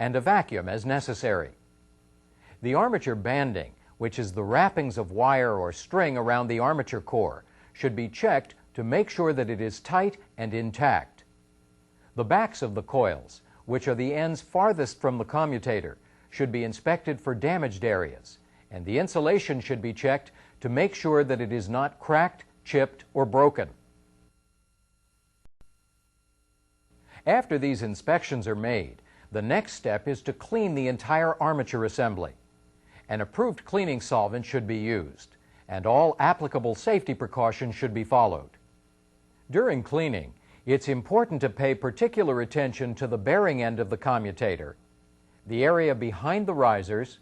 and a vacuum as necessary. The armature banding, which is the wrappings of wire or string around the armature core, should be checked to make sure that it is tight and intact. The backs of the coils, which are the ends farthest from the commutator, should be inspected for damaged areas, and the insulation should be checked to make sure that it is not cracked, chipped, or broken. After these inspections are made, the next step is to clean the entire armature assembly. An approved cleaning solvent should be used, and all applicable safety precautions should be followed. During cleaning, it's important to pay particular attention to the bearing end of the commutator, the area behind the risers,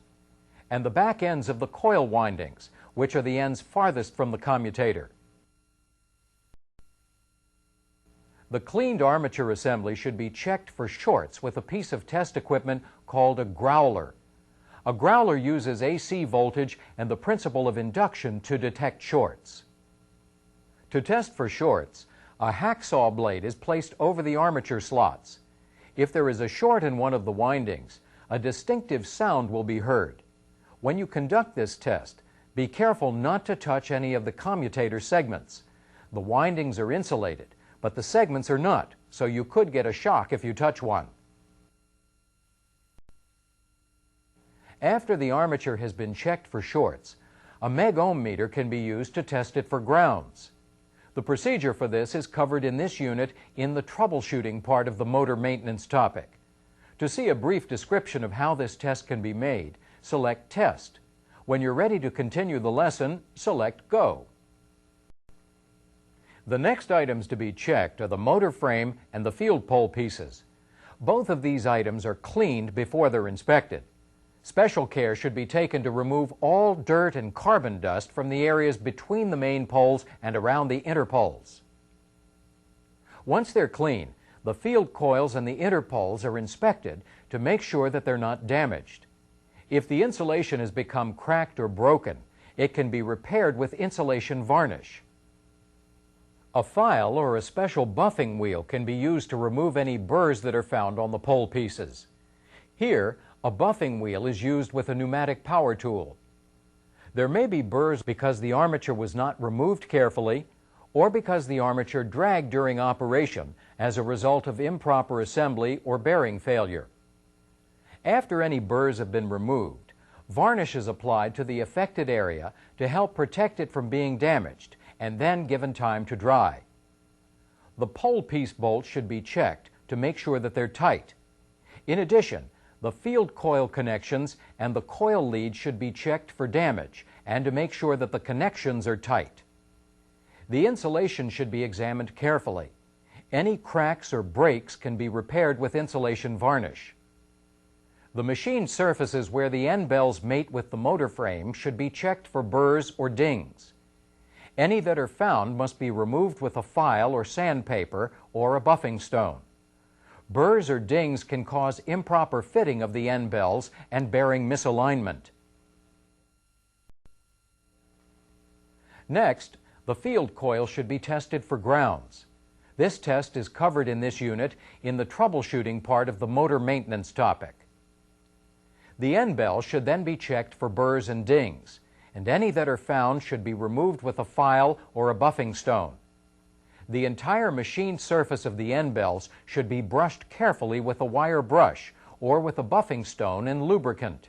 and the back ends of the coil windings, which are the ends farthest from the commutator. The cleaned armature assembly should be checked for shorts with a piece of test equipment called a growler. A growler uses AC voltage and the principle of induction to detect shorts. To test for shorts, a hacksaw blade is placed over the armature slots. If there is a short in one of the windings, a distinctive sound will be heard. When you conduct this test, be careful not to touch any of the commutator segments. The windings are insulated, but the segments are not, so you could get a shock if you touch one. After the armature has been checked for shorts, a meg-ohm meter can be used to test it for grounds. The procedure for this is covered in this unit in the troubleshooting part of the motor maintenance topic. To see a brief description of how this test can be made, select Test. When you're ready to continue the lesson, select Go. The next items to be checked are the motor frame and the field pole pieces. Both of these items are cleaned before they're inspected. Special care should be taken to remove all dirt and carbon dust from the areas between the main poles and around the interpoles. Once they're clean, the field coils and the interpoles are inspected to make sure that they're not damaged. If the insulation has become cracked or broken, it can be repaired with insulation varnish. A file or a special buffing wheel can be used to remove any burrs that are found on the pole pieces. Here, a buffing wheel is used with a pneumatic power tool. There may be burrs because the armature was not removed carefully or because the armature dragged during operation as a result of improper assembly or bearing failure. After any burrs have been removed, varnish is applied to the affected area to help protect it from being damaged and then given time to dry. The pole piece bolts should be checked to make sure that they're tight. In addition, the field coil connections and the coil leads should be checked for damage and to make sure that the connections are tight. The insulation should be examined carefully. Any cracks or breaks can be repaired with insulation varnish. The machine surfaces where the end bells mate with the motor frame should be checked for burrs or dings. Any that are found must be removed with a file or sandpaper or a buffing stone. Burrs or dings can cause improper fitting of the end bells and bearing misalignment. Next, the field coil should be tested for grounds. This test is covered in this unit in the troubleshooting part of the motor maintenance topic. The end bells should then be checked for burrs and dings, and any that are found should be removed with a file or a buffing stone. The entire machine surface of the end bells should be brushed carefully with a wire brush or with a buffing stone and lubricant.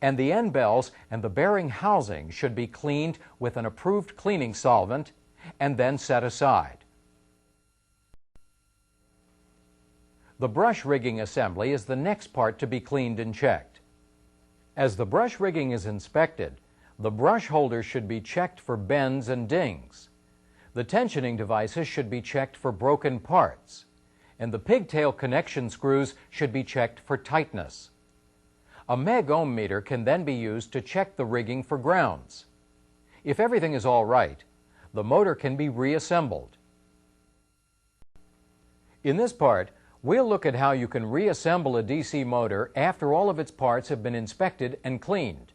And the end bells and the bearing housing should be cleaned with an approved cleaning solvent and then set aside. The brush rigging assembly is the next part to be cleaned and checked. As the brush rigging is inspected, the brush holders should be checked for bends and dings. The tensioning devices should be checked for broken parts, and the pigtail connection screws should be checked for tightness. A meg-ohm meter can then be used to check the rigging for grounds. If everything is all right, the motor can be reassembled. In this part, we'll look at how you can reassemble a DC motor after all of its parts have been inspected and cleaned.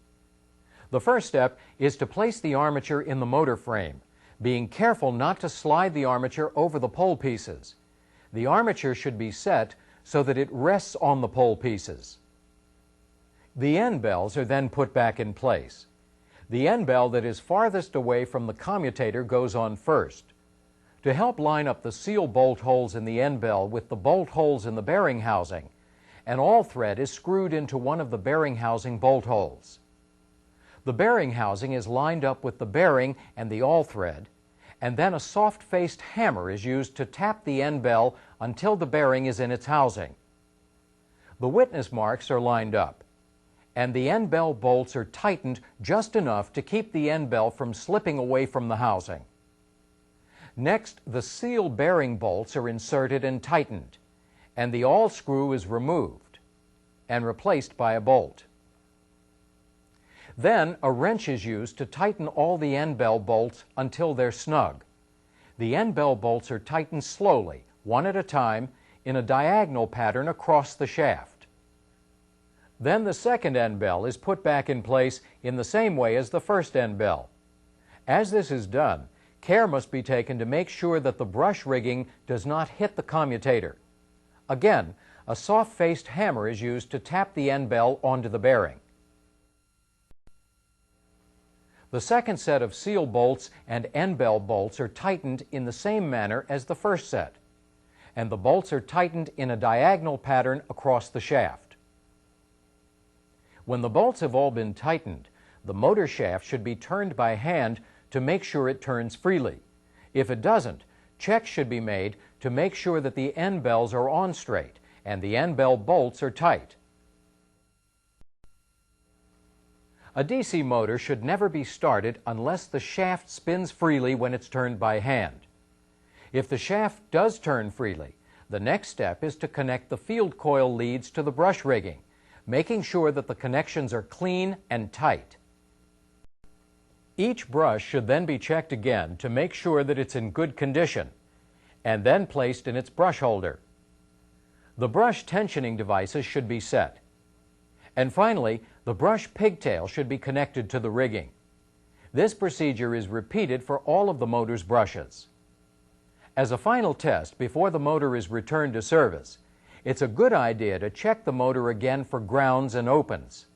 The first step is to place the armature in the motor frame, being careful not to slide the armature over the pole pieces. The armature should be set so that it rests on the pole pieces. The end bells are then put back in place. The end bell that is farthest away from the commutator goes on first. To help line up the seal bolt holes in the end bell with the bolt holes in the bearing housing, an awl thread is screwed into one of the bearing housing bolt holes. The bearing housing is lined up with the bearing and the awl thread, and then a soft-faced hammer is used to tap the end bell until the bearing is in its housing. The witness marks are lined up, and the end bell bolts are tightened just enough to keep the end bell from slipping away from the housing. Next, the seal bearing bolts are inserted and tightened, and the awl screw is removed and replaced by a bolt. Then a wrench is used to tighten all the end bell bolts until they're snug. The end bell bolts are tightened slowly, one at a time, in a diagonal pattern across the shaft. Then the second end bell is put back in place in the same way as the first end bell. As this is done, care must be taken to make sure that the brush rigging does not hit the commutator. Again, a soft-faced hammer is used to tap the end bell onto the bearing. The second set of seal bolts and end bell bolts are tightened in the same manner as the first set, and the bolts are tightened in a diagonal pattern across the shaft. When the bolts have all been tightened, the motor shaft should be turned by hand to make sure it turns freely. If it doesn't, checks should be made to make sure that the end bells are on straight and the end bell bolts are tight. A DC motor should never be started unless the shaft spins freely when it's turned by hand. If the shaft does turn freely, the next step is to connect the field coil leads to the brush rigging, making sure that the connections are clean and tight. Each brush should then be checked again to make sure that it's in good condition, and then placed in its brush holder. The brush tensioning devices should be set. And finally, the brush pigtail should be connected to the rigging. This procedure is repeated for all of the motor's brushes. As a final test before the motor is returned to service, it's a good idea to check the motor again for grounds and opens.